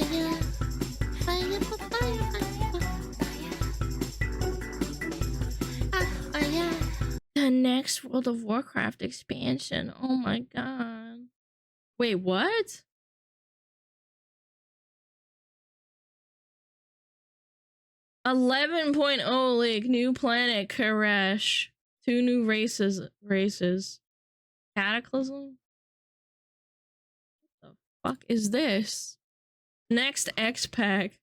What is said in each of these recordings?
fire, fire, fire, fire. The next World of Warcraft expansion. Oh my god. Wait, what? .0 leak, new planet, Koresh. 2 new races. Cataclysm? What the fuck is this? Next X-Pack.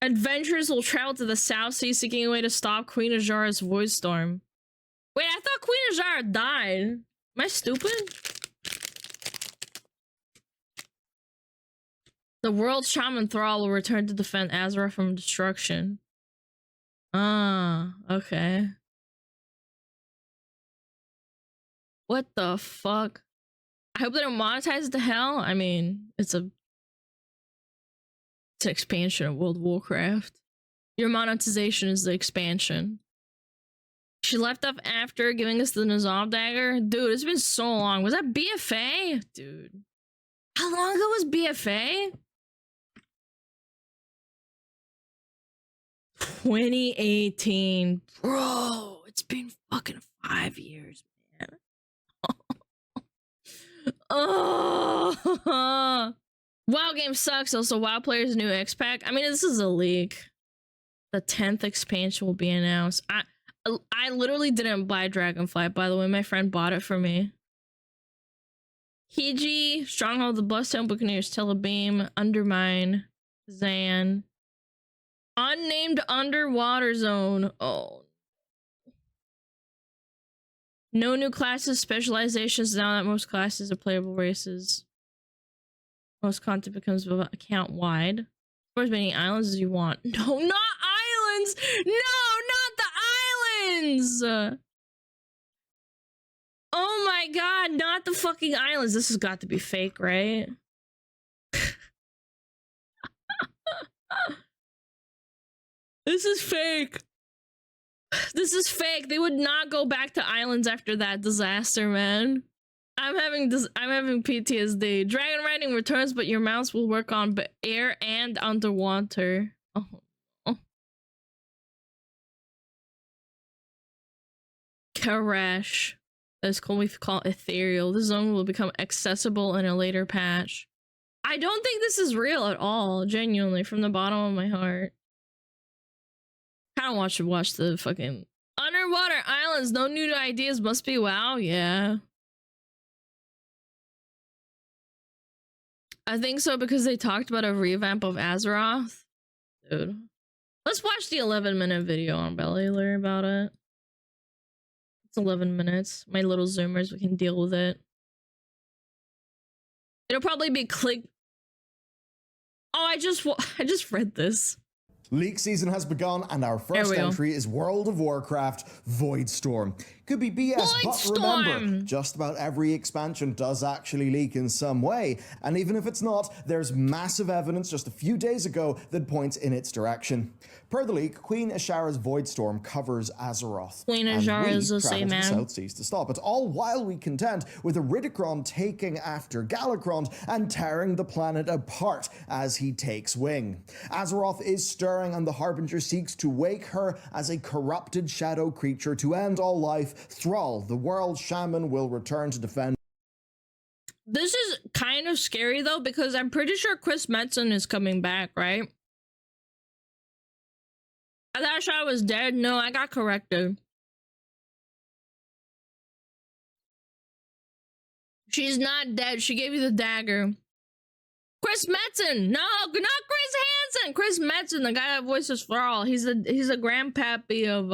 Adventurers will travel to the South Sea seeking a way to stop Queen Azshara's void storm. Wait, I thought Queen Azshara died. Am I stupid? The world's shaman Thrall will return to defend Azeroth from destruction. Ah, okay. What the fuck? I hope they don't monetize it to hell. I mean, it's an expansion of World of Warcraft. Your monetization is the expansion. She left off after giving us the Nazov dagger. Dude, it's been so long. Was that BFA? Dude. How long ago was BFA? 2018. Bro, it's been fucking 5 years, man. Oh. WoW game sucks. Also, WoW players new X-Pack. I mean, this is a leak. The 10th expansion will be announced. I literally didn't buy Dragonflight, by the way. My friend bought it for me. Kiji, Stronghold, the Bloodstone Buccaneers, Telebeam, Undermine, Zan. Unnamed Underwater Zone. Oh. No new classes, specializations now that most classes are playable races. Most content becomes account wide. For as many islands as you want. No, not islands! No, not the islands! Oh my god, not the fucking islands. This has got to be fake, right? This is fake. This is fake. They would not go back to islands after that disaster, man. I'm having PTSD. Dragon riding returns, but your mouse will work on air and underwater. Oh. Koresh. That's cool. We call it ethereal. The zone will become accessible in a later patch. I don't think this is real at all. Genuinely, from the bottom of my heart. I don't watch the fucking underwater islands. No new ideas. Must be WoW. Yeah. I think so because they talked about a revamp of Azeroth. Dude. Let's watch the 11-minute video on Bellular about it. It's 11 minutes. My little zoomers, we can deal with it. It'll probably be click. Oh, I just read this. League season has begun, and our first entry is World of Warcraft Voidstorm. Could be BS, but remember, just about every expansion does actually leak in some way, and even if it's not, there's massive evidence just a few days ago that points in its direction. Per the leak, Queen Azshara's Voidstorm covers Azeroth. Queen Azshara is the same man. South Seas to stop it, all while we contend with Iridikron taking after Galakrond and tearing the planet apart as he takes wing. Azeroth is stirring, and the Harbinger seeks to wake her as a corrupted shadow creature to end all life. Thrall, the world shaman, will return to defend. This is kind of scary though, because I'm pretty sure Chris Metzen is coming back, right? I thought Shah was dead. No, I got corrected. She's not dead. She gave you the dagger. Chris Metzen! No, not Chris Hansen! Chris Metzen, the guy that voices Thrall. He's a grandpappy of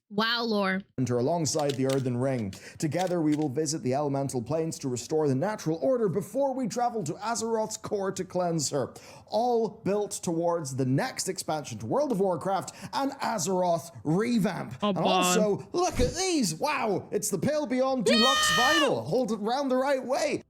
WoW lore. Enter alongside the Earthen Ring. Together we will visit the elemental planes to restore the natural order before we travel to Azeroth's core to cleanse her. All built towards the next expansion to World of Warcraft and Azeroth revamp. Oh, and also, look at these! Wow! It's the Pale Beyond Deluxe vinyl. Hold it round the right way.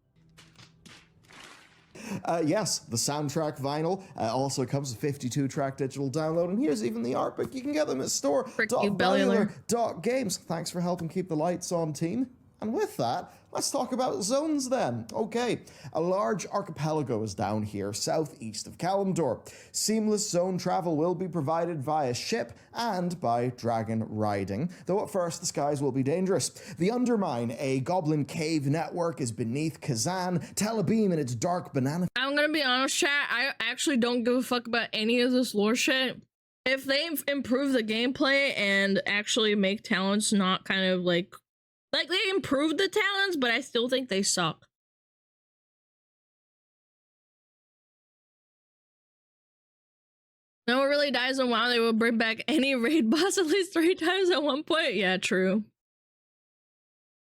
Yes, the soundtrack vinyl also comes with 52-track digital download, and here's even the art book. You can get them at store.bellular.games. Thanks for helping keep the lights on, team. And with that, Let's talk about zones then. Okay, a large archipelago is down here southeast of Kalimdor. Seamless zone travel will be provided via ship and by dragon riding, though at first the skies will be dangerous. The Undermine, a goblin cave network, is beneath Kazan. Telebeam in its dark banana. I'm gonna be honest, chat, I actually don't give a fuck about any of this lore shit. If they improve the gameplay and actually make talents not kind of like they improved the talents, but I still think they suck. No one really dies in WoW. They will bring back any raid boss at least 3 times at one point. Yeah, true.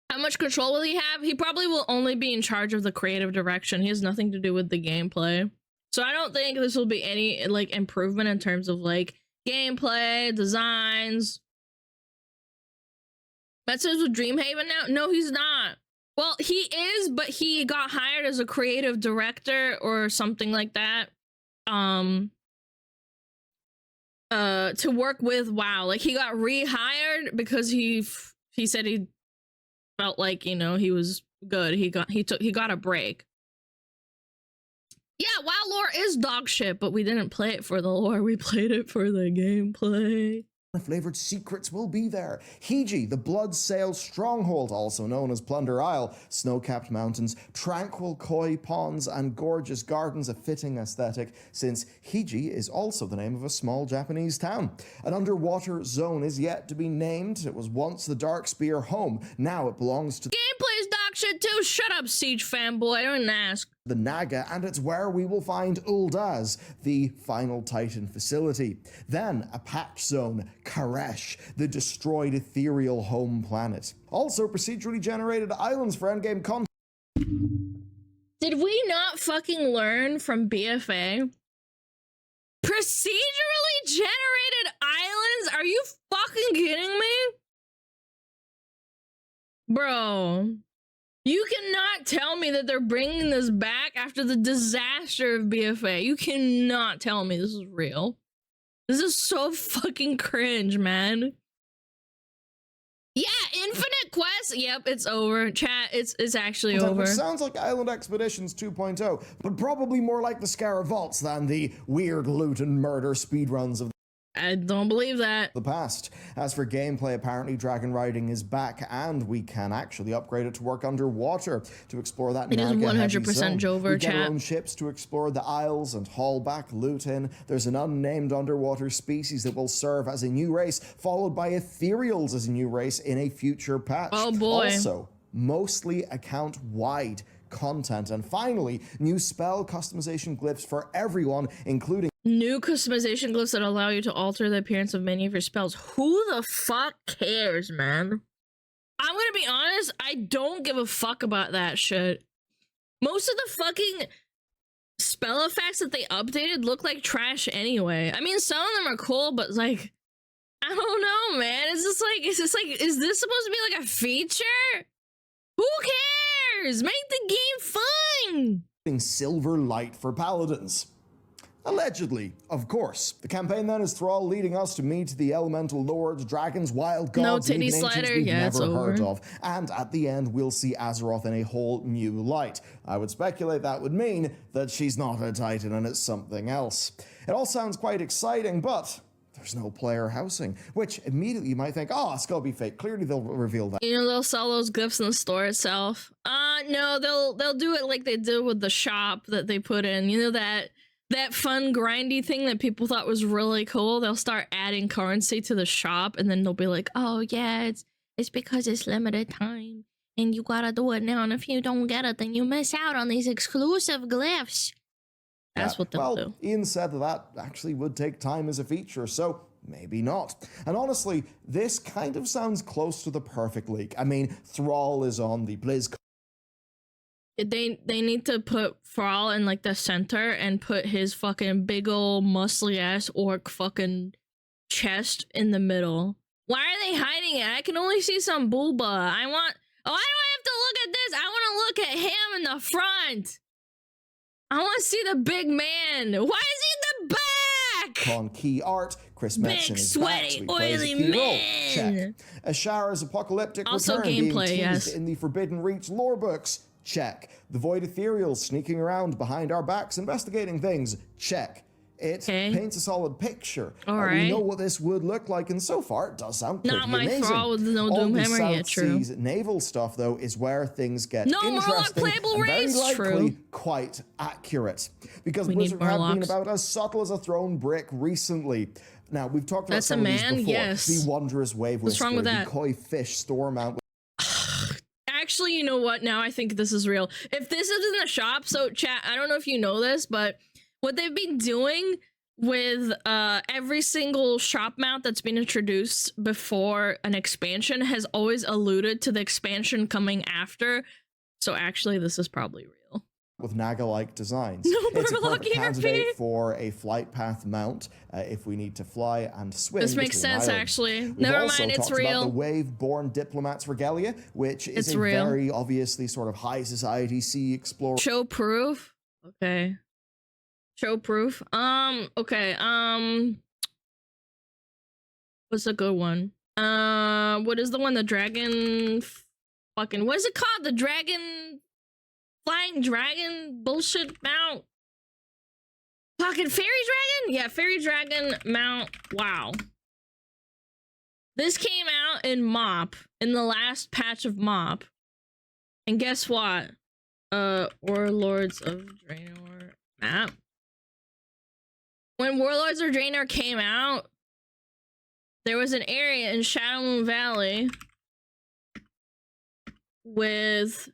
How much control will he have? He probably will only be in charge of the creative direction. He has nothing to do with the gameplay. So I don't think this will be any like improvement in terms of like gameplay, designs. Metzger's with Dreamhaven now? No, he's not. Well, he is, but he got hired as a creative director or something like that. To work with WoW. Like he got rehired because he said he felt like, you know, he was good. He got a break. Yeah, WoW lore is dog shit, but we didn't play it for the lore. We played it for the gameplay. Flavored secrets will be there. Hiji, the Bloodsail Stronghold, also known as Plunder Isle, snow-capped mountains, tranquil koi ponds, and gorgeous gardens, a fitting aesthetic, since Hiji is also the name of a small Japanese town. An underwater zone is yet to be named. It was once the Darkspear home. Now it belongs to gameplay is dog shit too. Shut up, Siege fanboy. I don't ask. The Naga, and it's where we will find Uldaz, the final Titan facility. Then a patch zone, Karesh, the destroyed ethereal home planet. Also procedurally generated islands for endgame content. Did we not fucking learn from BFA? Procedurally generated islands? Are you fucking kidding me? Bro. You cannot tell me that they're bringing this back after the disaster of BFA. You cannot tell me this is real. This is so fucking cringe, man. Yeah, Infinite Quest. Yep, it's over. Chat, it's actually over. It sounds like Island Expeditions 2.0, but probably more like the Scarab Vaults than the weird loot and murder speedruns of I don't believe that. the past. As for gameplay, apparently dragon riding is back, and we can actually upgrade it to work underwater to explore that. It is 100% Jover, we get chat. our own ships to explore the isles and haul back loot in. There's an unnamed underwater species that will serve as a new race, followed by ethereals as a new race in a future patch. Oh boy. Also, mostly account-wide content. And finally, new spell customization glyphs for everyone, including new customization glyphs that allow you to alter the appearance of many of your spells. Who the fuck cares, man? I'm gonna be honest, I don't give a fuck about that shit. Most of the fucking spell effects that they updated look like trash anyway. I mean, some of them are cool, but like, I don't know, man. Is this supposed to be like a feature? Who cares? Make the game fun! Silver light for paladins. Allegedly, of course. The campaign then is Thrall leading us to meet the elemental lords, dragons, wild gods, no titty even slider. we've Yeah, never heard over. of. And at the end, we'll see Azeroth in a whole new light. I would speculate that would mean that she's not a Titan and it's something else. It all sounds quite exciting, but there's no player housing, which immediately you might think, oh, it's gonna be fake. Clearly they'll reveal that. You know, they'll sell those glyphs in the store itself. No, they'll do it like they did with the shop that they put in. You know, that fun grindy thing that people thought was really cool. They'll start adding currency to the shop, and then they'll be like, oh yeah, it's because it's limited time and you gotta do it now, and if you don't get it, then you miss out on these exclusive glyphs. That's what they'll do. Ian said that actually would take time as a feature, so maybe not. And honestly, this kind of sounds close to the perfect leak. I mean, Thrall is on the BlizzCon. They need to put Thrall in like the center and put his fucking big ol' muscly ass orc fucking chest in the middle. Why are they hiding it? I can only see some booba. Why do I have to look at this? I want to look at him in the front. I want to see the big man. Why is he in the back? icon key art. Chris Metzen Big, is sweaty, back, so he plays a oily key role. man. Check. Ashara's apocalyptic Also return being gameplay, teased yes. in the Forbidden Reach lore books. Check. The Void Ethereal sneaking around behind our backs investigating things. Check. It paints a solid picture. We know what this would look like, and so far it does sound pretty amazing. Not my fault with no All the Doomhammer, yeah, South true. Seas naval stuff, though, is where things get interesting playable and very race, likely true. quite accurate. Because We Blizzard need have been Murlocs. about as subtle as a thrown brick recently. Now, we've talked about That's some a of these man, before. yes. The Wondrous Wave What's wrong Whisper, with the that? Koi Fish Storm out. Actually, you know what? Now I think this is real. If this is in the shop, so chat, I don't know if you know this, but what they've been doing with every single shop mount that's been introduced before an expansion has always alluded to the expansion coming after. So actually, this is probably real. With Naga-like designs. No It's a Murloc perfect candidate ERP. for a flight path mount if we need to fly and swim. This makes between sense, islands. actually. We've Never also mind, it's talked about real. the Wave-born Diplomat's Regalia, which is It's a real. very obviously sort of high society sea explorer. Show proof. Okay. Show proof. Okay. What's a good one? What is the one? The dragon. Fucking. What is it called? The dragon. Flying dragon bullshit mount. Fucking fairy dragon? Yeah, fairy dragon mount. Wow. This came out in MOP, in the last patch of MOP. And guess what? Warlords of Draenor map. When Warlords of Draenor came out, there was an area in Shadowmoon Valley with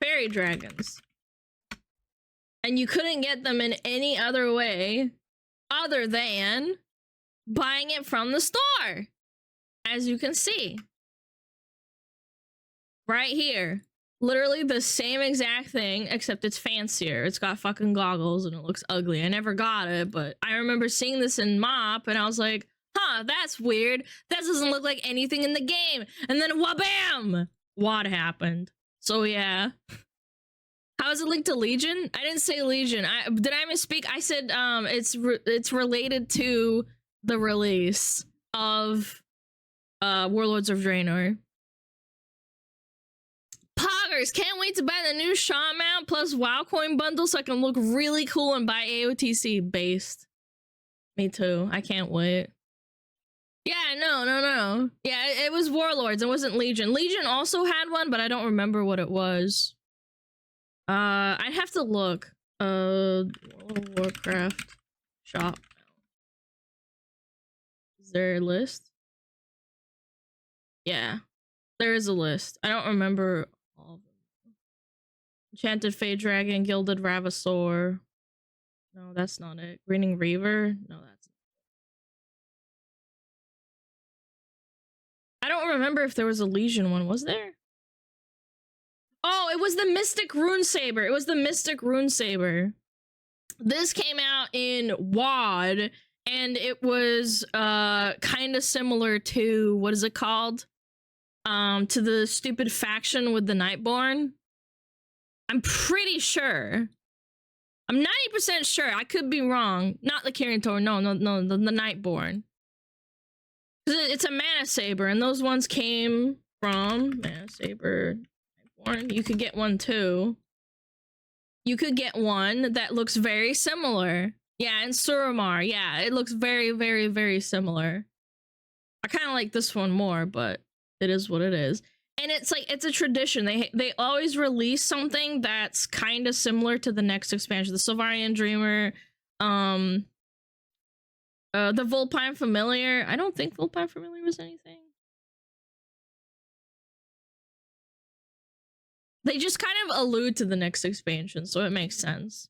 fairy dragons. And you couldn't get them in any other way other than buying it from the store. As you can see. Right here. Literally the same exact thing, except it's fancier. It's got fucking goggles and it looks ugly. I never got it, but I remember seeing this in MOP and I was like, huh, that's weird. That doesn't look like anything in the game. And then wabam! What happened? So yeah. How is it linked to Legion? I didn't say Legion. Did I misspeak? I said it's related to the release of Warlords of Draenor. Poggers, can't wait to buy the new shot mount plus WoW coin bundle so I can look really cool and buy AOTC based. Me too. I can't wait. Yeah, no. Yeah, it was Warlords. It wasn't Legion. Legion also had one, but I don't remember what it was. I'd have to look. Warcraft shop. Is there a list? Yeah, there is a list. I don't remember all of them. Enchanted Fey Dragon, Gilded Ravasaur. No, that's not it. Grinning Reaver. No, that's not it. I don't remember if there was a Legion one. Was there? Oh, it was the Mystic Runesaber. It was the Mystic Runesaber. This came out in WoD, and it was kind of similar to, what is it called? To the stupid faction with the Nightborn. I'm pretty sure. I'm 90% sure. I could be wrong. Not the Carrion Tor. No, the Nightborn. It's a Mana Saber, and those ones came from Mana Saber. You could get one too. You could get one that looks very similar. Yeah, and Suramar. Yeah, it looks very, very, very similar. I kind of like this one more, but it is what it is. And it's like, it's a tradition. They always release something that's kind of similar to the next expansion. The Sylvarian Dreamer, the Vulpine Familiar. I don't think Vulpine Familiar was anything. They just kind of allude to the next expansion, so it makes sense.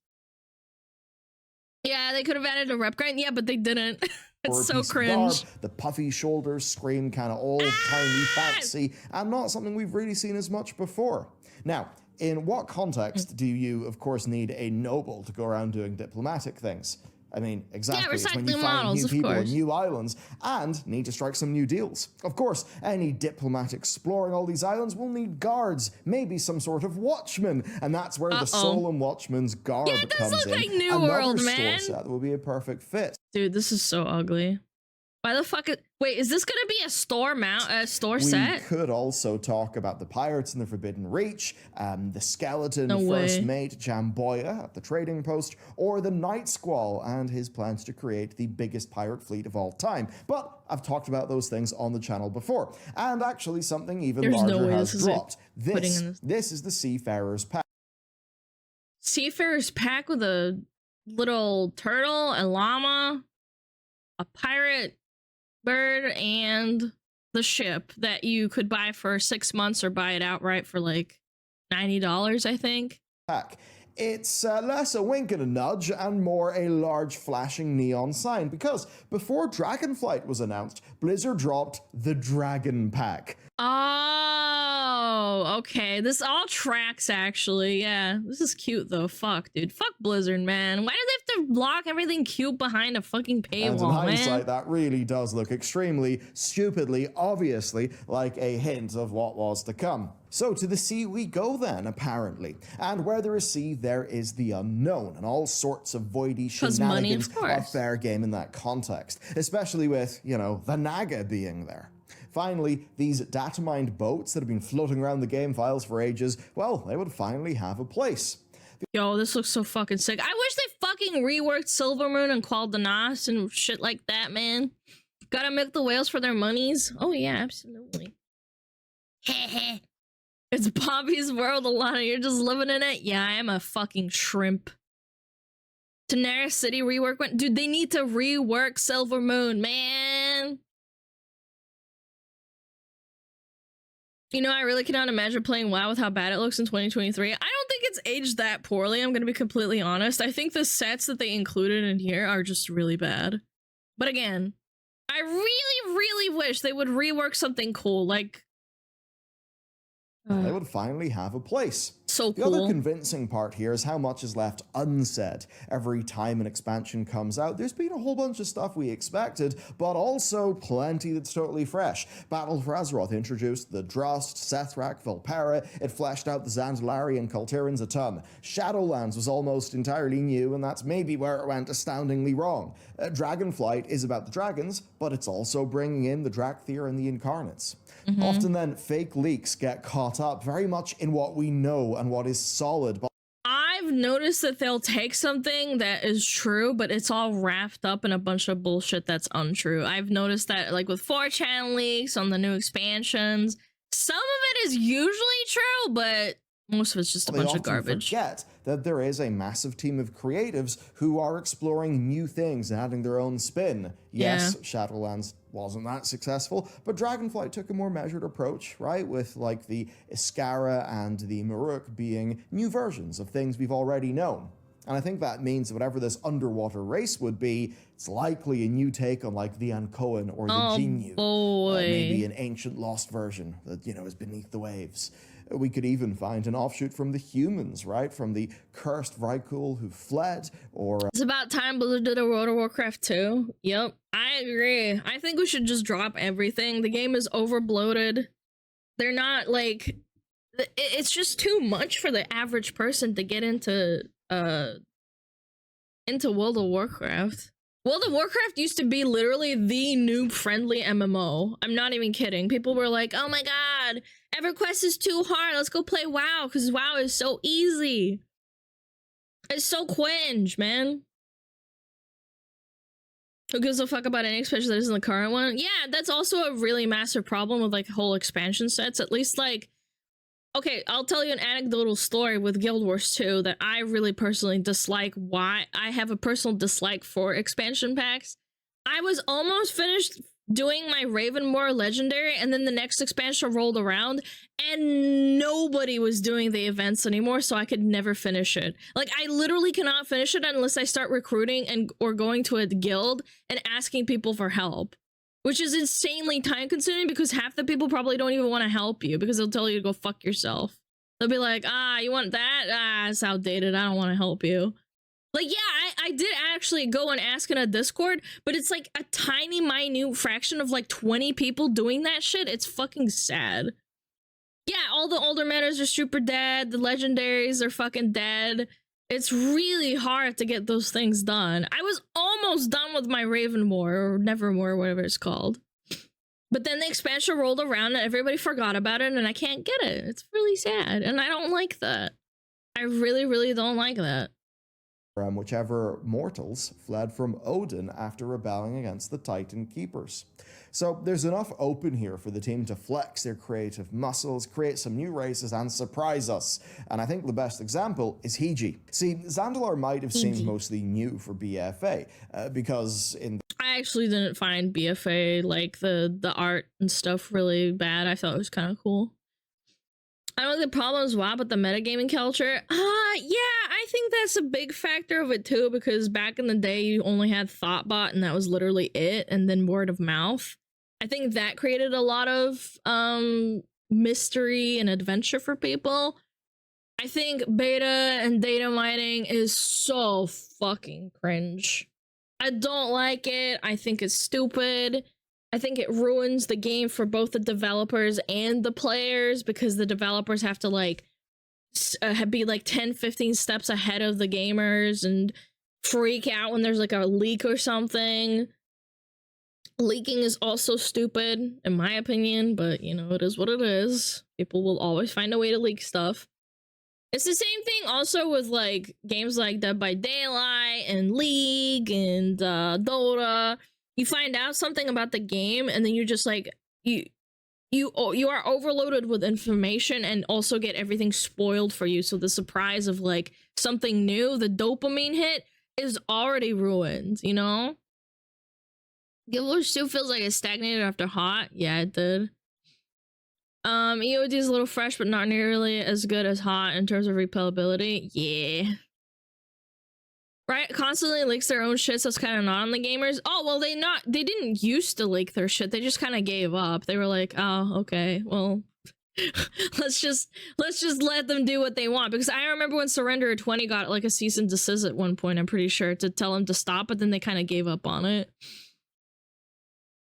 Yeah, they could have added a rep grind. Yeah, but they didn't. It's so cringe. The puffy shoulders scream kind of old, tiny, fancy, and not something we've really seen as much before. Now, in what context do you, of course, need a noble to go around doing diplomatic things? I mean, exactly. It's when recycling you find models, new of people and course. new islands and need to strike some new deals. Of course, any diplomat exploring all these islands will need guards, maybe some sort of watchman, and that's where the Solemn Watchman's garb comes in. Like New Another World, store man. set that will be a perfect fit. Dude, this is so ugly. Why the fuck wait, is this gonna be a store set? We could also talk about the pirates in the Forbidden Reach, the skeleton first mate Jamboya at the trading post, or the Night Squall and his plans to create the biggest pirate fleet of all time. But I've talked about those things on the channel before, and actually something even larger has dropped. This is the Seafarer's Pack. Seafarer's Pack with a little turtle, a llama, a pirate bird, and the ship that you could buy for 6 months or buy it outright for like $90, I think. It's less a wink and a nudge and more a large flashing neon sign, because before Dragonflight was announced, Blizzard dropped the Dragon Pack. Oh, okay. This all tracks, actually. Yeah, this is cute, though. Fuck, dude. Fuck Blizzard, man. Why do they have to block everything cute behind a fucking paywall, and in hindsight, man? that really does look extremely, stupidly, obviously like a hint of what was to come. So to the sea we go then, apparently. And where there is sea, there is the unknown, and all sorts of voidy shenanigans are fair game in that context, especially with, you know, the Naga being there. Finally, these data-mined boats that have been floating around the game files for ages, well, they would finally have a place. Yo, this looks so fucking sick. I wish they fucking reworked Silvermoon and Qualdanas and shit like that, man. Gotta milk the whales for their monies. Oh yeah, absolutely. Heh. It's Bobby's world, Alana. You're just living in it? Yeah, I am a fucking shrimp. Daenerys City rework went. Dude, they need to rework Silvermoon, man. You know, I really cannot imagine playing WoW with how bad it looks in 2023. I don't think it's aged that poorly, I'm gonna be completely honest. I think the sets that they included in here are just really bad. But again, I really, really wish they would rework something cool, like... they would finally have a place. So cool. The other convincing part here is how much is left unsaid. Every time an expansion comes out, there's been a whole bunch of stuff we expected, but also plenty that's totally fresh. Battle for Azeroth introduced the Drust, Sethrak, Volpera. It fleshed out the Zandalari and Kultirans a ton. Shadowlands was almost entirely new, and that's maybe where it went astoundingly wrong. Dragonflight is about the dragons, but it's also bringing in the Drakthir and the Incarnates. Often then, fake leaks get caught up very much in what we know and what is solid. I've noticed that they'll take something that is true, but it's all wrapped up in a bunch of bullshit that's untrue. I've noticed that, like with 4chan leaks on the new expansions, some of it is usually true, but most of it's just a bunch of garbage. Forget that there is a massive team of creatives who are exploring new things and adding their own spin. Yes, Shadowlands wasn't that successful, but Dragonflight took a more measured approach, right? With like the Iskara and the Maruk being new versions of things we've already known. And I think that means that whatever this underwater race would be, it's likely a new take on like the Ankoan or the Jinyu. Maybe an ancient lost version that, you know, is beneath the waves. We could even find an offshoot from the humans, right? From the cursed Vrykul who fled, or... It's about time Blizzard did a World of Warcraft 2. Yep, I agree. I think we should just drop everything. The game is over-bloated. They're not, like... It's just too much for the average person to get into World of Warcraft. World of Warcraft used to be literally the noob-friendly MMO. I'm not even kidding. People were like, oh my god, EverQuest is too hard. Let's go play WoW, because WoW is so easy. It's so cringe, man. Who gives a fuck about any expansion that isn't the current one? Yeah, that's also a really massive problem with, like, whole expansion sets. At least, like... Okay, I'll tell you an anecdotal story with Guild Wars 2 that I really personally dislike. Why I have a personal dislike for expansion packs. I was almost finished doing my Ravenmoor Legendary, and then the next expansion rolled around, and nobody was doing the events anymore, so I could never finish it. Like, I literally cannot finish it unless I start recruiting and or going to a guild and asking people for help. Which is insanely time consuming because half the people probably don't even want to help you because they'll tell you to go fuck yourself. They'll be like, you want that? It's outdated. I don't want to help you. Like, yeah, I did actually go and ask in a Discord, but it's like a tiny, minute fraction of like 20 people doing that shit. It's fucking sad. Yeah, all the older metas are super dead. The legendaries are fucking dead. It's really hard to get those things done. I was almost done with my Ravenmore, or Nevermore, whatever it's called. But then the expansion rolled around and everybody forgot about it, and I can't get it. It's really sad, and I don't like that. I really, really don't like that. Whichever mortals fled from Odin after rebelling against the Titan Keepers. So there's enough open here for the team to flex their creative muscles, create some new races, and surprise us. And I think the best example is Hiji. See, Zandalar might have seemed mostly new for BFA, because in I actually didn't find BFA, like, the art and stuff really bad. I thought it was kind of cool. I don't think the problem is WoW, but the metagaming culture. Yeah, I think that's a big factor of it too, because back in the day you only had Thoughtbot and that was literally it, and then word of mouth. I think that created a lot of mystery and adventure for people. I think beta and data mining is so fucking cringe. I don't like it. I think it's stupid. I think it ruins the game for both the developers and the players, because the developers have to like be like 10-15 steps ahead of the gamers and freak out when there's like a leak or something. Leaking is also stupid in my opinion, but you know, it is what it is. People will always find a way to leak stuff. It's the same thing also with like games like Dead by Daylight and League and Dota. You find out something about the game and then you're just like, you are overloaded with information and also get everything spoiled for you. So the surprise of like something new, the dopamine hit, is already ruined, you know? Guild Wars 2 feels like it stagnated after Hot. Yeah, it did. EOD is a little fresh, but not nearly as good as Hot in terms of replayability. Yeah. Right, constantly leaks their own shit, so it's kind of not on the gamers. Oh, well, they didn't used to leak their shit. They just kind of gave up. They were like, oh, okay, well, let's just let them do what they want. Because I remember when Surrender 20 got like a cease and desist at one point, I'm pretty sure, to tell them to stop, but then they kind of gave up on it.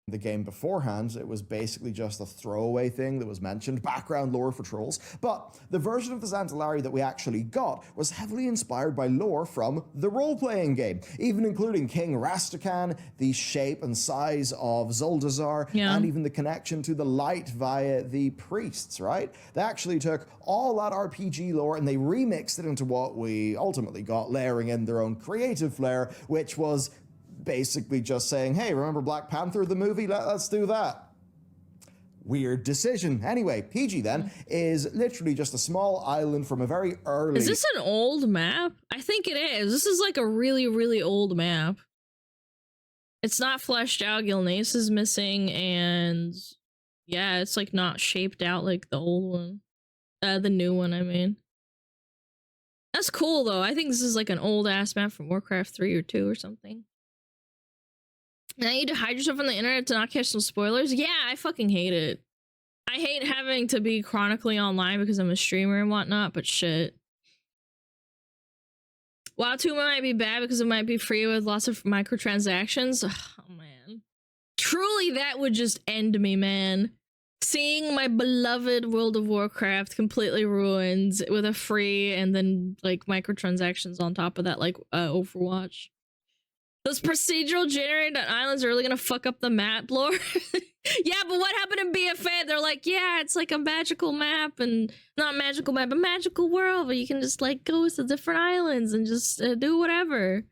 The game beforehand, it was basically just a throwaway thing that was mentioned, background lore for trolls, but the version of the Zandalari that we actually got was heavily inspired by lore from the role-playing game, even including King Rastakhan, the shape and size of Zuldazar, and even the connection to the light via the priests, right? They actually took all that RPG lore and they remixed it into what we ultimately got, layering in their own creative flair, which was basically just saying, hey, remember Black Panther, the movie? Let's do that. Weird decision. Anyway, PG then is literally just a small island from a very early... Is this an old map? I think it is. This is like a really, really old map. It's not fleshed out. Gilneas is missing, and yeah, it's like not shaped out like the old one. The new one, I mean. That's cool though. I think this is like an old ass map from Warcraft 3 or 2 or something. Now you need to hide yourself on the internet to not catch some spoilers? Yeah, I fucking hate it. I hate having to be chronically online because I'm a streamer and whatnot, but shit. WoW 2 might be bad because it might be free with lots of microtransactions. Oh, man. Truly, that would just end me, man. Seeing my beloved World of Warcraft completely ruined with a free and then, like, microtransactions on top of that, like, Overwatch. Those procedural generated islands are really gonna fuck up the map lore. Yeah, but what happened in BFA? They're like, yeah, it's like a magical map, and not magical map, a magical world where you can just like go to different islands and just do whatever.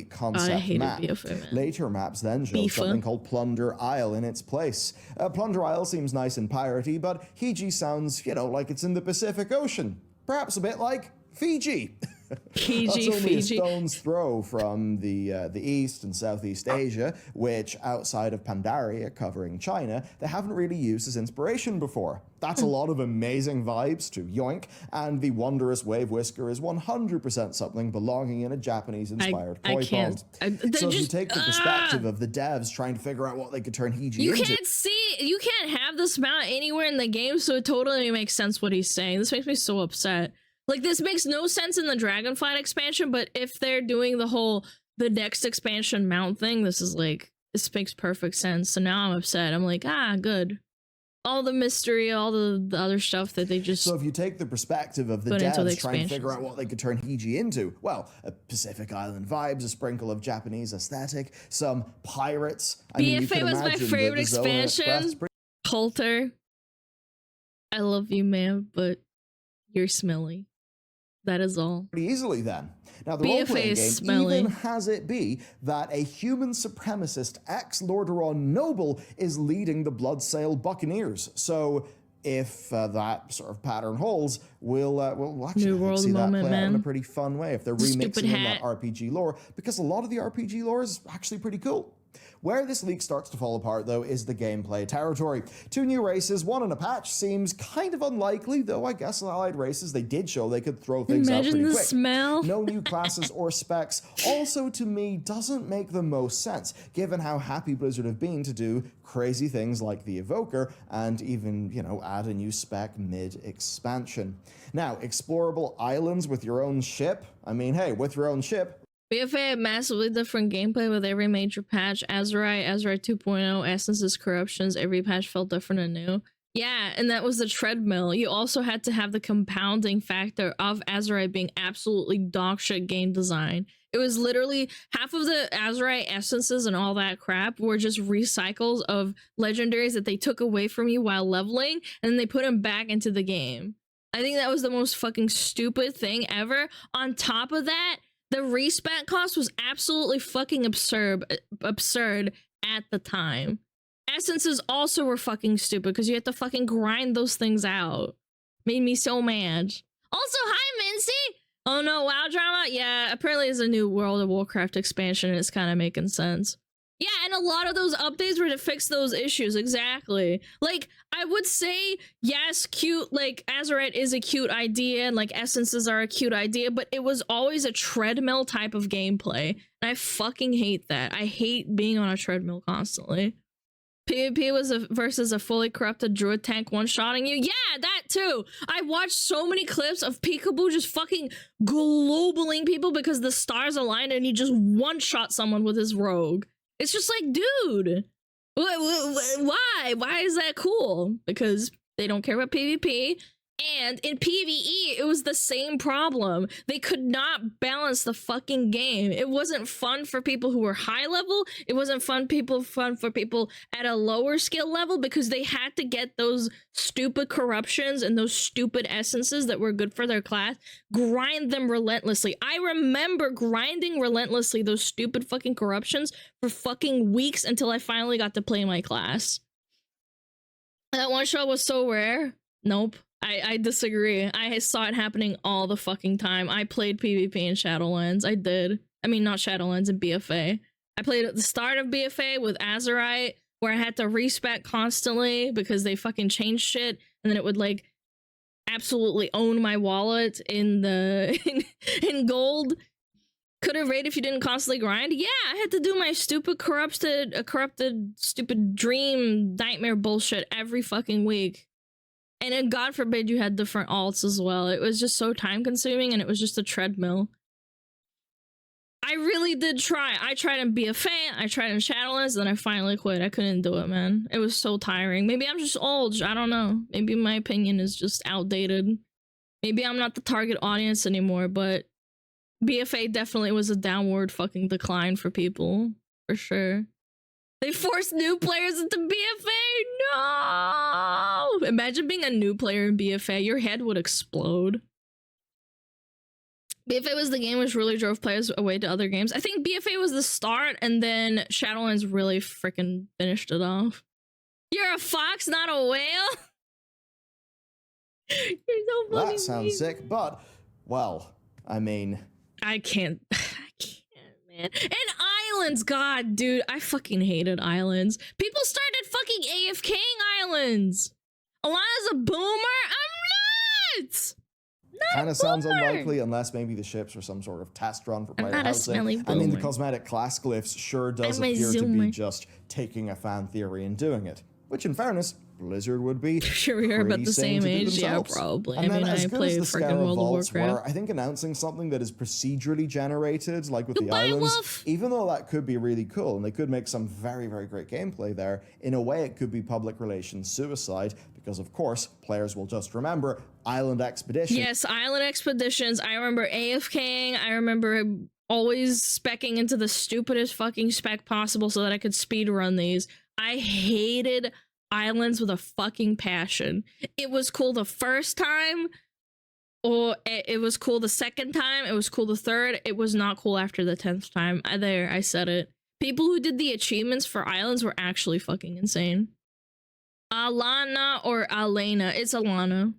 Concept map. BFA, later maps then showed something called Plunder Isle in its place. Plunder Isle seems nice and piratey, but Hiji sounds, you know, like it's in the Pacific Ocean. Perhaps a bit like Fiji. That's only a stone's throw from the East and Southeast Asia, which outside of Pandaria covering China, they haven't really used as inspiration before. That's a lot of amazing vibes to yoink, and the wondrous wave whisker is 100% something belonging in a Japanese-inspired koi pond. So if you take the perspective of the devs trying to figure out what they could turn Hiji into... You can't have this mount anywhere in the game, so it totally makes sense what he's saying. This makes me so upset. Like, this makes no sense in the Dragonflight expansion, but if they're doing the next expansion mount thing, this makes perfect sense. So now I'm upset. I'm like, good. All the mystery, all the other stuff that they just... So if you take the perspective of the devs trying to figure out what they could turn Hiji into, well, Pacific Island vibes, a sprinkle of Japanese aesthetic, some pirates. BFA was my favorite expansion. Coulter, I love you, man, but you're smelly. That is all. Pretty easily then. Now the role-playing game even has it be that a human supremacist ex-Lordaeron noble is leading the Bloodsail Buccaneers. So if that sort of pattern holds, we'll actually New World see that moment, play out in a man. pretty fun way if they're remixing in that RPG lore, because a lot of the RPG lore is actually pretty cool. Where this leak starts to fall apart, though, is the gameplay territory. 2 new races, 1 in a patch, seems kind of unlikely, though I guess allied races, they did show they could throw things out pretty quick. Smell. No new classes or specs also, to me, doesn't make the most sense, given how happy Blizzard have been to do crazy things like the Evoker, and even, add a new spec mid-expansion. Now, explorable islands with your own ship? I mean, hey, with your own ship, BFA had massively different gameplay with every major patch. Azerite 2.0, Essence's corruptions, every patch felt different and new. Yeah, and that was the treadmill. You also had to have the compounding factor of Azerite being absolutely dogshit game design. It was literally half of the Azerite essences and all that crap were just recycles of legendaries that they took away from you while leveling, and then they put them back into the game. I think that was the most fucking stupid thing ever. On top of that, the respec cost was absolutely fucking absurd at the time. Essences also were fucking stupid because you had to fucking grind those things out. Made me so mad. Also, hi, Mincy! Oh no, WoW drama? Yeah, apparently there's a new World of Warcraft expansion and it's kind of making sense. Yeah, and a lot of those updates were to fix those issues, exactly. Like, I would say, yes, cute, like, Azerite is a cute idea, and, like, essences are a cute idea, but it was always a treadmill type of gameplay, and I fucking hate that. I hate being on a treadmill constantly. PvP was versus a fully corrupted druid tank one-shotting you? Yeah, that too! I watched so many clips of Peekaboo just fucking globaling people because the stars aligned and he just one-shot someone with his rogue. It's just like, dude, why? Why is that cool? Because they don't care about PvP. And in PvE, it was the same problem. They could not balance the fucking game. It wasn't fun for people who were high level. It wasn't fun for people at a lower skill level because they had to get those stupid corruptions and those stupid essences that were good for their class, grind them relentlessly. I remember grinding relentlessly those stupid fucking corruptions for fucking weeks until I finally got to play my class. That one shot was so rare. Nope. I disagree. I saw it happening all the fucking time. I played PvP in Shadowlands. I did. I mean, not Shadowlands, in BFA. I played at the start of BFA with Azerite, where I had to respec constantly because they fucking changed shit, and then it would, like, absolutely own my wallet in the in gold. Could have raided if you didn't constantly grind. Yeah, I had to do my stupid corrupted stupid dream nightmare bullshit every fucking week. And then, God forbid, you had different alts as well. It was just so time-consuming, and it was just a treadmill. I really did try. I tried in BFA, I tried in Shadowlands, then I finally quit. I couldn't do it, man. It was so tiring. Maybe I'm just old. I don't know. Maybe my opinion is just outdated. Maybe I'm not the target audience anymore, but BFA definitely was a downward fucking decline for people. For sure. They forced new players into BFA? No! Imagine being a new player in BFA. Your head would explode. BFA was the game which really drove players away to other games. I think BFA was the start, and then Shadowlands really freaking finished it off. You're a fox, not a whale? You're so funny. That sounds sick, but, well, I mean... I can't, man. And islands, God, dude, I fucking hated islands. People started fucking AFKing islands. Alana's a boomer? I'm not! Kind of sounds unlikely unless maybe the ships were some sort of test run for player housing. I mean, the cosmetic class glyphs sure does appear to be just taking a fan theory and doing it. Which, in fairness, Blizzard would be sure we are about the same age. Yeah, probably. And I mean, I played freaking World of Warcraft. I think announcing something that is procedurally generated, like with the islands, even though that could be really cool and they could make some very, very great gameplay there, in a way it could be public relations suicide because, of course, players will just remember Island Expedition. Yes, Island Expeditions. I remember AFKing. I remember always specking into the stupidest fucking spec possible so that I could speed run these. I hated islands with a fucking passion. It was cool the first time, or it was cool the second time, it was cool the third, it was not cool after the 10th time. I said it. People who did the achievements for islands were actually fucking insane. Alana or Alana? It's Alana.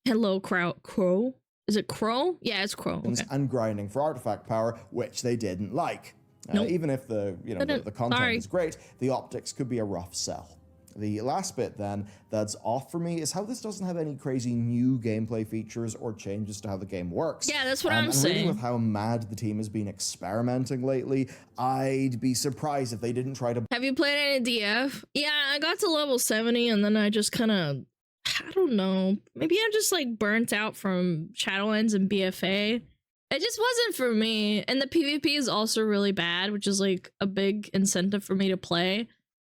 Hello, Crow. Is it Crow? Yeah, it's Crow. Okay. And grinding for artifact power, which they didn't like. Nope. Even if the content is great, the optics could be a rough sell. The last bit then that's off for me is how this doesn't have any crazy new gameplay features or changes to how the game works. Yeah, that's what I'm saying. Reading with how mad the team has been experimenting lately, I'd be surprised if they didn't try to... Have you played any DF? Yeah, I got to level 70 and then I just kind of... I don't know. Maybe I'm just like burnt out from Shadowlands and BFA. It just wasn't for me. And the PvP is also really bad, which is like a big incentive for me to play.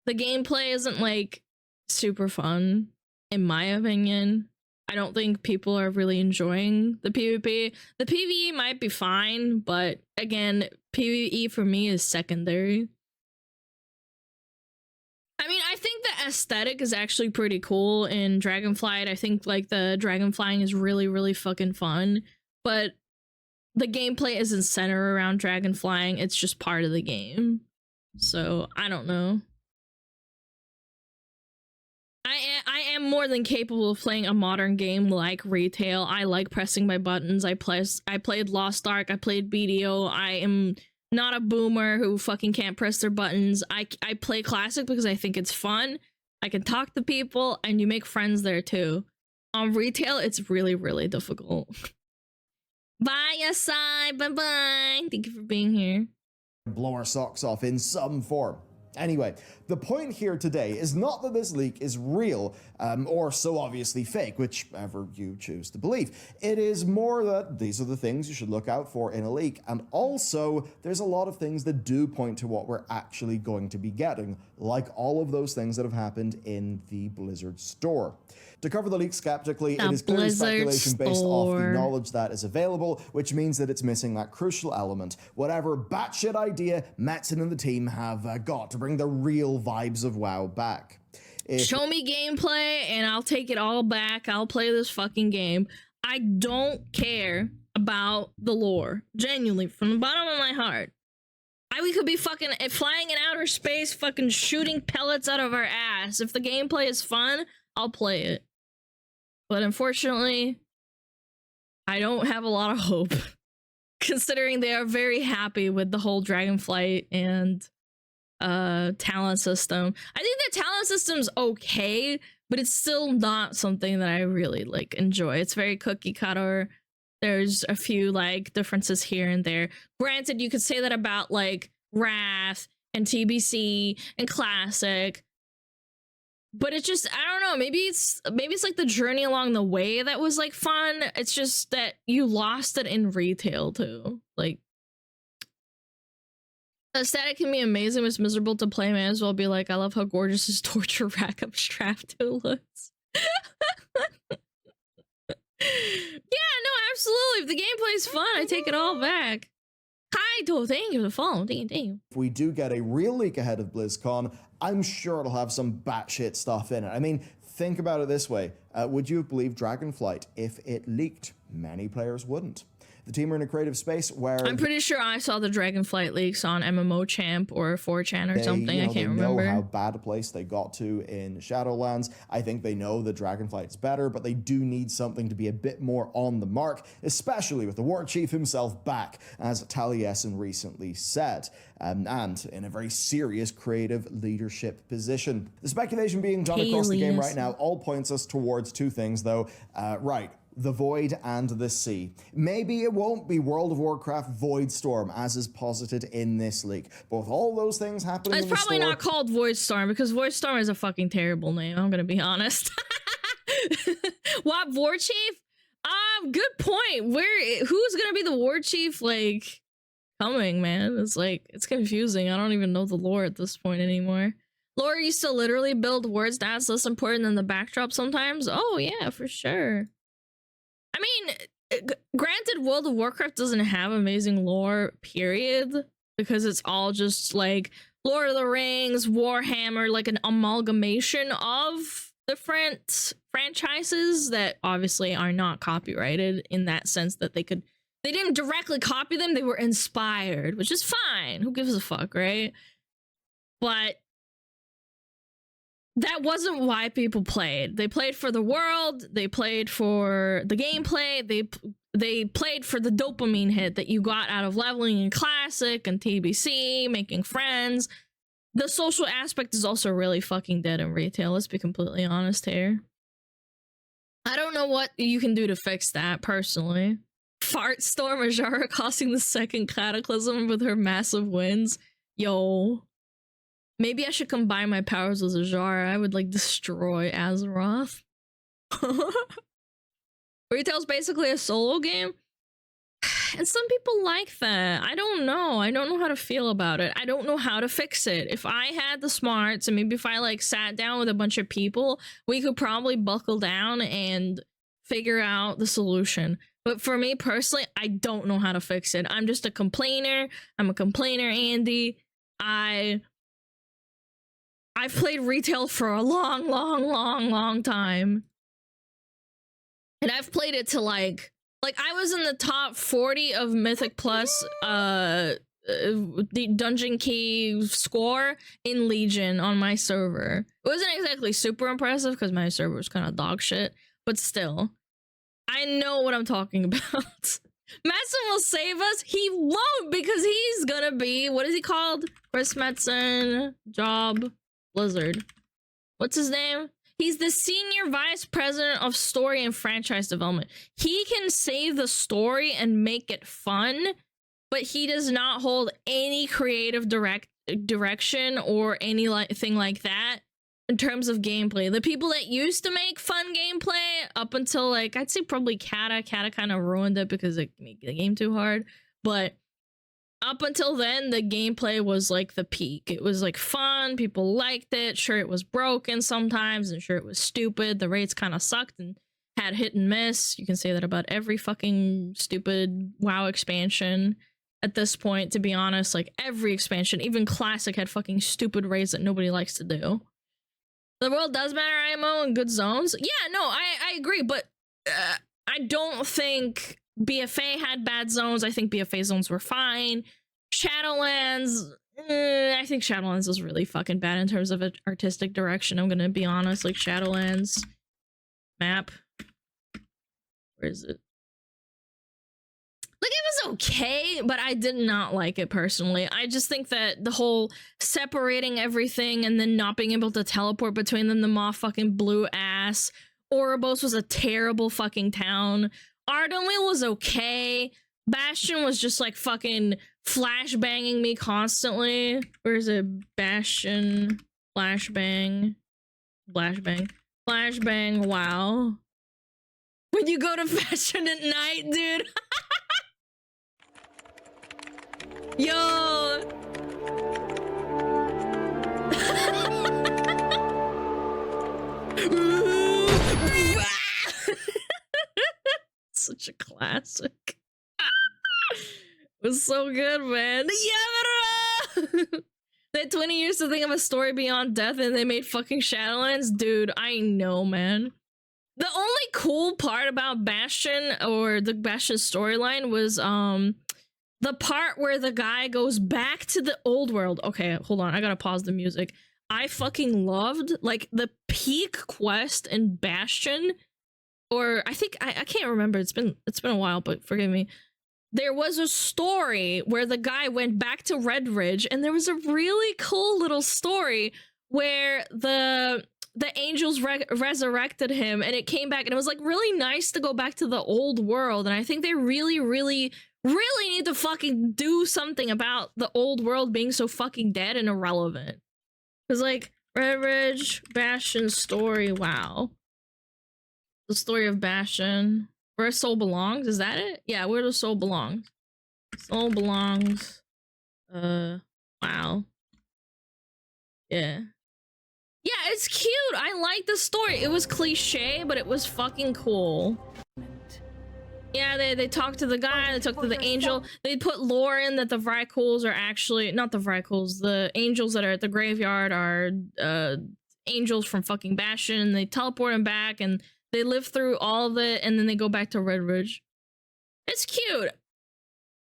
The gameplay isn't like super fun, in my opinion. I don't think people are really enjoying the PvP. The PvE might be fine, but again, PvE for me is secondary. I mean, I think the aesthetic is actually pretty cool in Dragonflight. I think like the dragon flying is really, really fucking fun, but the gameplay isn't centered around dragon flying. It's just part of the game. So I don't know. I am more than capable of playing a modern game like Retail. I like pressing my buttons. I played Lost Ark. I played BDO. I am not a boomer who fucking can't press their buttons. I play Classic because I think it's fun. I can talk to people and you make friends there too. On Retail, it's really, really difficult. Bye, Yasai. Bye-bye. Thank you for being here. Blow our socks off in some form. Anyway, the point here today is not that this leak is real, or so obviously fake, whichever you choose to believe. It is more that these are the things you should look out for in a leak, and also there's a lot of things that do point to what we're actually going to be getting, like all of those things that have happened in the Blizzard store. To cover the leak skeptically, it is clearly speculation based off the knowledge that is available, which means that it's missing that crucial element, whatever batshit idea Metzen and the team have got to bring the real vibes of WoW back. Show me gameplay and I'll take it all back. I'll play this fucking game. I don't care about the lore. Genuinely, from the bottom of my heart. We could be fucking flying in outer space, fucking shooting pellets out of our ass. If the gameplay is fun, I'll play it. But unfortunately, I don't have a lot of hope, considering they are very happy with the whole Dragonflight and talent system. I think the talent system's okay, but it's still not something that I really like enjoy. It's very cookie cutter. There's a few like differences here and there. Granted, you could say that about like Wrath and TBC and Classic. But it's just, I don't know, maybe it's like the journey along the way that was like fun. It's just that you lost it in Retail too. Like, the aesthetic can be amazing, but it's miserable to play. May as well be like, I love how gorgeous his torture rack up strap 2 looks. Yeah, no, absolutely. If the gameplay is fun, I take it all back. Kaito, thank you for the phone. Thank you. If we do get a real leak ahead of BlizzCon, I'm sure it'll have some batshit stuff in it. I mean, think about it this way. Would you have believed Dragonflight if it leaked? Many players wouldn't. The team are in a creative space where... I'm pretty sure I saw the Dragonflight leaks on MMO Champ or 4chan or something. I can't remember. They know how bad a place they got to in Shadowlands. I think they know that Dragonflight's better, but they do need something to be a bit more on the mark, especially with the War Chief himself back, as Taliesin recently said, and in a very serious creative leadership position. The speculation being done across the game right now all points us towards 2 things, though. Right. the Void and the Sea. Maybe it won't be World of Warcraft Voidstorm, as is posited in this leak. But with all those things happening it's in the probably store, not called Voidstorm, because Voidstorm is a fucking terrible name, I'm gonna be honest. What, War Chief? Good point. Who's gonna be the War Chief, like, coming, man? It's like, it's confusing. I don't even know the lore at this point anymore. Lore used to literally build words that's less important than the backdrop sometimes. Oh yeah, for sure. I mean, granted, World of Warcraft doesn't have amazing lore, period, because it's all just like Lord of the Rings, Warhammer, like an amalgamation of different franchises that obviously are not copyrighted in that sense that they didn't directly copy them, they were inspired, which is fine. Who gives a fuck, right? But that wasn't why people played. They played for the world, they played for the gameplay, they played for the dopamine hit that you got out of leveling in Classic and TBC, making friends. The social aspect is also really fucking dead in retail, let's be completely honest here. I don't know what you can do to fix that, personally. Fartstorm Azara causing the second Cataclysm with her massive wins. Yo. Maybe I should combine my powers with Azara. I would, like, destroy Azeroth. Retail's basically a solo game. And some people like that. I don't know. I don't know how to feel about it. I don't know how to fix it. If I had the smarts, and maybe if I, like, sat down with a bunch of people, we could probably buckle down and figure out the solution. But for me personally, I don't know how to fix it. I'm just a complainer. I'm a complainer, Andy. I've played retail for a long time. And I've played it to like I was in the top 40 of Mythic Plus the dungeon key score in Legion on my server. It wasn't exactly super impressive because my server was kind of dog shit, but still. I know what I'm talking about. Madsen will save us. He won't, because he's gonna be, what is he called? Chris Madsen, job, Blizzard. What's his name? He's the senior vice president of story and franchise development. He can save the story and make it fun, but he does not hold any creative direction or anything like that in terms of gameplay. The people that used to make fun gameplay up until, like, I'd say probably Kata kind of ruined it because it made the game too hard, but up until then, the gameplay was like the peak. It was like fun, people liked it. Sure, it was broken sometimes, and sure, it was stupid. The rates kind of sucked and had hit and miss. You can say that about every fucking stupid WoW expansion at this point, to be honest. Like, every expansion, even Classic, had fucking stupid raids that nobody likes to do. The world does matter, IMO, and good zones. Yeah, no, I agree, but I don't think BFA had bad zones. I think BFA zones were fine. Shadowlands, I think Shadowlands was really fucking bad in terms of artistic direction. I'm gonna be honest. Like, Shadowlands map, where is it? Like, it was okay, but I did not like it personally. I just think that the whole separating everything and then not being able to teleport between them, the Maw fucking blew ass. Ouroboros was a terrible fucking town. Ardenweald was okay. Bastion was just like fucking flashbanging me constantly. Where is it? Bastion, flashbang, wow. When you go to Bastion at night, dude. Yo. Such a classic. It was so good, man. Yeah. They had 20 years to think of a story beyond death, and they made fucking Shadowlands. Dude, I know, man. The only cool part about Bastion, or the Bastion storyline, was the part where the guy goes back to the old world. Okay, hold on, I gotta pause the music. I fucking loved, like, the peak quest in Bastion, or I think I can't remember. It's been a while, but forgive me. There was a story where the guy went back to Red Ridge, and there was a really cool little story where the the angels resurrected him, and it came back, and it was like really nice to go back to the old world. And I think they really need to fucking do something about the old world being so fucking dead and irrelevant. Because like Red Ridge Bastion's story, wow, the story of Bastion, where soul belongs, is that it? Yeah, where the soul belongs. Soul belongs. Wow. Yeah. Yeah, it's cute. I like the story. It was cliche, but it was fucking cool. Yeah, they talked to the guy, they talked to the angel. They put lore in that the Vrykools are actually not the Vrykools, the angels that are at the graveyard are angels from fucking Bastion. They teleport them back and they live through all of it, and then they go back to Red Ridge. It's cute.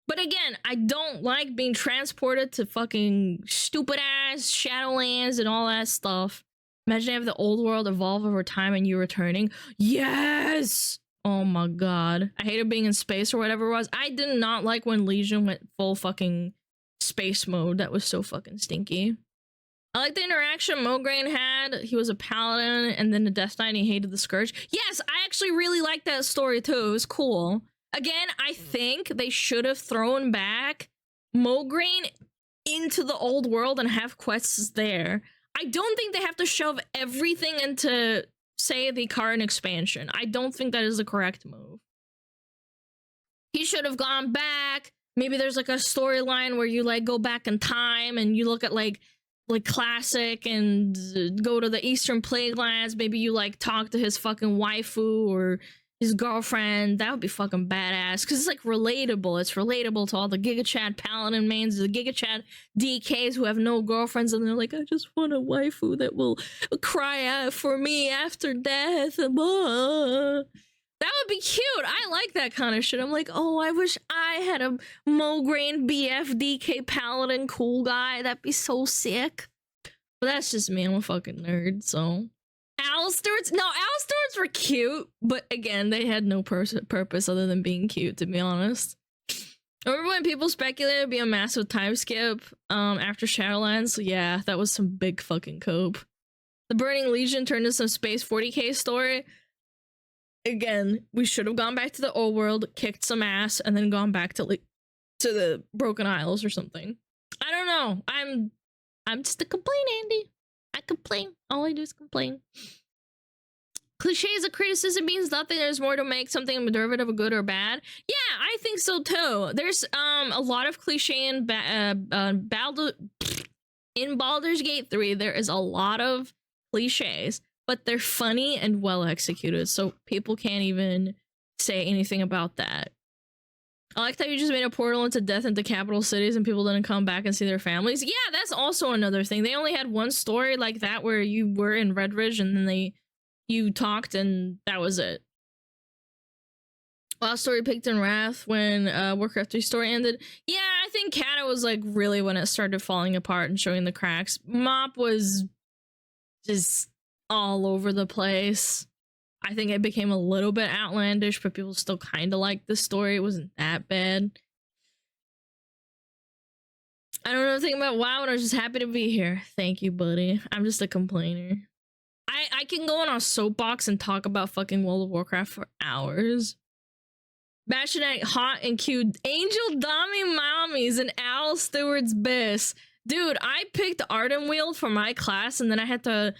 But again, I don't like being transported to fucking stupid ass Shadowlands and all that stuff. Imagine having the old world evolve over time and you returning. Yes! Oh my god. I hated being in space or whatever it was. I did not like when Legion went full fucking space mode. That was so fucking stinky. I like the interaction Mograine had. He was a paladin, and then the Death Knight, he hated the Scourge. Yes, I actually really liked that story too. It was cool. Again, I think they should have thrown back Mograine into the old world and have quests there. I don't think they have to shove everything into, say, the current expansion. I don't think that is the correct move. He should have gone back. Maybe there's like a storyline where you like go back in time and you look at like classic and go to the Eastern Plaguelands. Maybe you like talk to his fucking waifu or his girlfriend. That would be fucking badass, because it's like relatable. It's relatable to all the Giga Chad Paladin mains, the Giga Chad DKs who have no girlfriends, and they're like, I just want a waifu that will cry out for me after death. That would be cute. I like that kind of shit. I'm like, oh, I wish I had a Mograine BF DK Paladin cool guy. That'd be so sick. But that's just me. I'm a fucking nerd, so. Owlstords? No, Owlstords were cute, but again, they had no purpose other than being cute, to be honest. I remember when people speculated it'd be a massive time skip after Shadowlands? So yeah, that was some big fucking cope. The Burning Legion turned into some Space 40k story. Again, we should have gone back to the old world, kicked some ass, and then gone back to the Broken Isles or something. I don't know. I'm just a complaint, Andy. I complain. All I do is complain. Cliches of criticism means nothing. There's more to make something a derivative of good or bad. Yeah, I think so too. There's a lot of cliche in in Baldur's Gate 3. There is a lot of cliches, but they're funny and well executed, so people can't even say anything about that. I like that you just made a portal into death into capital cities and people didn't come back and see their families. Yeah, that's also another thing. They only had one story like that where you were in Red Ridge and then you talked and that was it. Last story picked in Wrath when Warcraft 3 story ended. Yeah, I think Kata was like really when it started falling apart and showing the cracks. Mop was just all over the place. I think it became a little bit outlandish, but people still kind of liked the story. It wasn't that bad. I don't know anything about WoW, and I was just happy to be here. Thank you, buddy. I'm just a complainer. I can go on a soapbox and talk about fucking World of Warcraft for hours. Bastionite hot and cute. Angel Dami Mommies and Owl Steward's Biss. Dude, I picked Ardenweald for my class, and then I had to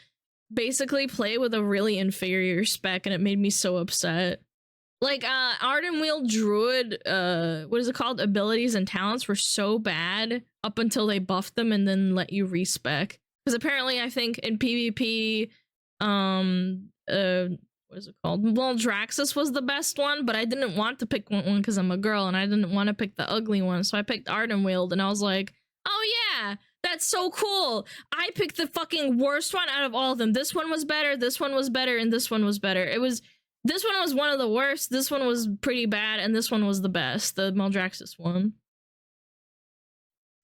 basically play with a really inferior spec, and it made me so upset. Like, Ardenweald Druid, what is it called? Abilities and talents were so bad up until they buffed them and then let you respec. Because apparently, I think in PvP, what is it called? Well, Draxus was the best one, but I didn't want to pick one because I'm a girl, and I didn't want to pick the ugly one, so I picked Ardenweald, and I was like, oh yeah! That's so cool. I picked the fucking worst one out of all of them. This one was better, this one was better, and this one was better. This one was one of the worst, this one was pretty bad, and this one was the best, the Maldraxxus one.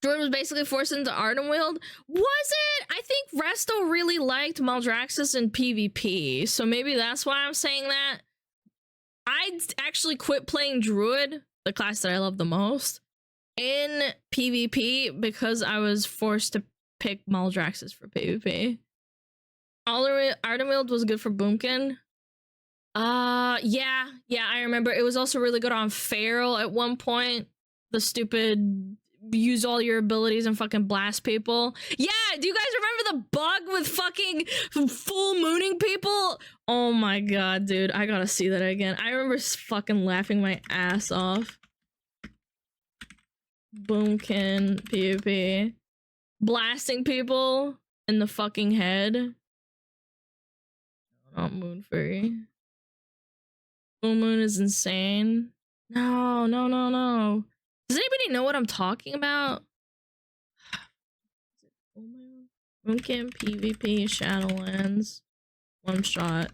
Druid was basically forced into Ardenweald. Was it? I think Resto really liked Maldraxxus in PvP, so maybe that's why I'm saying that. I actually quit playing Druid, the class that I love the most, in PvP because I was forced to pick Maldraxxus for PvP. Artemild was good for Boomkin. Yeah, I remember. It was also really good on Feral at one point. The stupid use all your abilities and fucking blast people. Yeah, do you guys remember the bug with fucking full mooning people? Oh my god, dude, I gotta see that again. I remember fucking laughing my ass off. Boomkin PvP. Blasting people in the fucking head. Not Moon Fairy. Full moon is insane. No. Does anybody know what I'm talking about? Moonkin PvP Shadowlands. One shot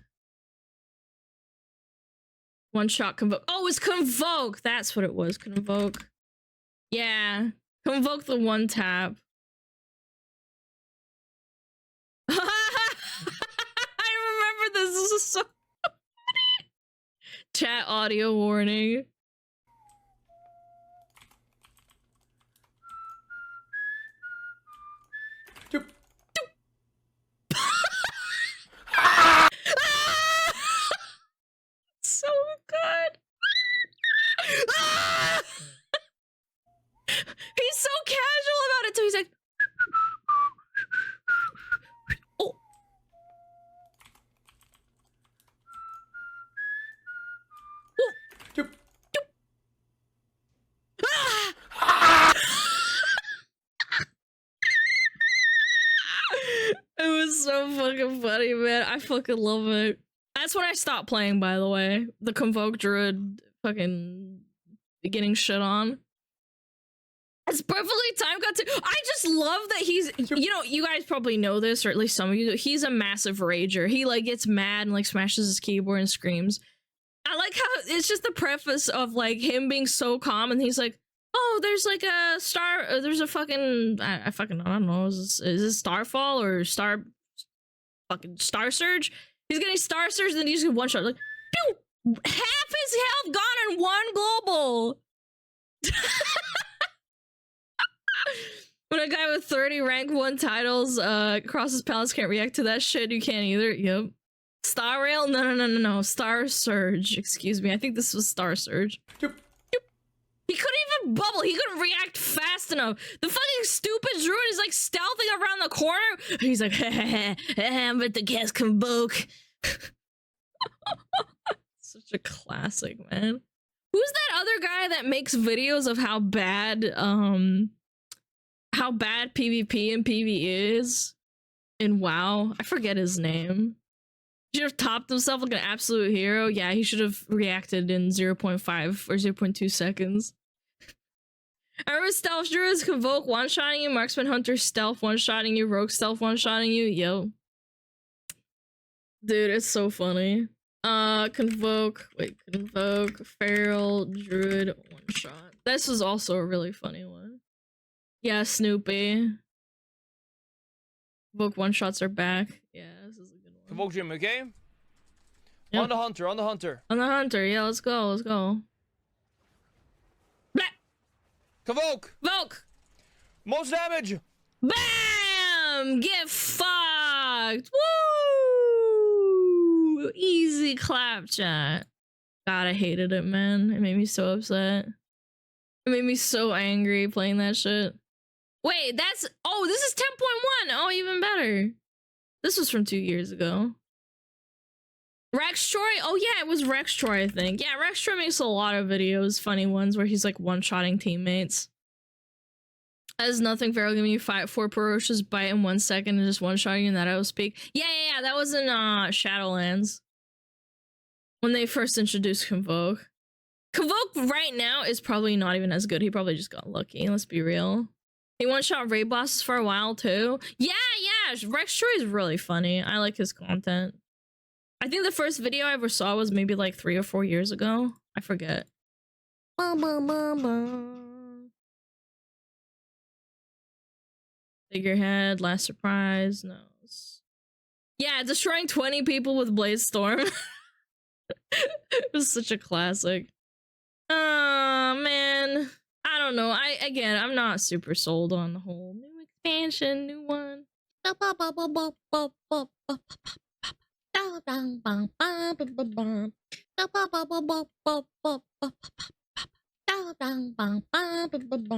Convoke. Oh, it's Convoke! That's what it was. Convoke. Yeah. Convoke the one tap. I remember this. This is so funny. Chat audio warning. So good. He's so casual about it too. He's like, oh. It was so fucking funny, man. I fucking love it. That's when I stopped playing, by the way. The Convoke Druid fucking getting shit on. It's perfectly time cut to. I just love that he's, you know, you guys probably know this, or at least some of you. He's a massive rager. He like gets mad and like smashes his keyboard and screams. I like how it's just the preface of like him being so calm, and he's like, "Oh, there's like a star. There's a fucking I don't know. Is this Starfall or Star Surge? He's getting Star Surge, and then he's one shot like, pew! Half his health gone in one global." When a guy with 30 rank 1 titles crosses palace can't react to that shit, you can't either. Yep. Star Rail? No. Star Surge. Excuse me. I think this was Star Surge. Yep. He couldn't even bubble. He couldn't react fast enough. The fucking stupid druid is like stealthing around the corner. He's like, I'm at the gas Convoke. Such a classic, man. Who's that other guy that makes videos of how bad PvP and PvE is in WoW? I forget his name. He should have topped himself like an absolute hero. Yeah, he should have reacted in 0.5 or 0.2 seconds. I remember Stealth Druids Convoke one-shotting you, Marksman Hunter Stealth one-shotting you, Rogue Stealth one-shotting you. Yo. Dude, it's so funny. Convoke, Feral, Druid, one-shot. This was also a really funny one. Yeah, Snoopy. Convoke one-shots are back. Yeah, this is a good one. Convoke Jim, okay? Yep. On the hunter. On the hunter, yeah, let's go. Blah! Convoke! Most damage! Bam! Get fucked! Woo! Easy clap chat. God, I hated it, man. It made me so upset. It made me so angry playing that shit. Wait, this is 10.1. Oh, even better. This was from 2 years ago. Rex Troy? Oh yeah, it was Rex Troy, I think. Yeah, Rex Troy makes a lot of videos, funny ones, where he's like one-shotting teammates. As nothing, Feral giving you 4 ferocious bite in 1 second and just one-shotting you in that I will speak. Yeah, that was in Shadowlands. When they first introduced Convoke. Convoke right now is probably not even as good. He probably just got lucky, let's be real. He one-shot raid bosses for a while too. Yeah, Rex Troy is really funny. I like his content. I think the first video I ever saw was maybe like 3 or 4 years ago. I forget. Figurehead, last surprise, no. Yeah, destroying 20 people with Blaze Storm. It was such a classic. Oh man, I don't know. I'm not super sold on the whole new expansion, new one.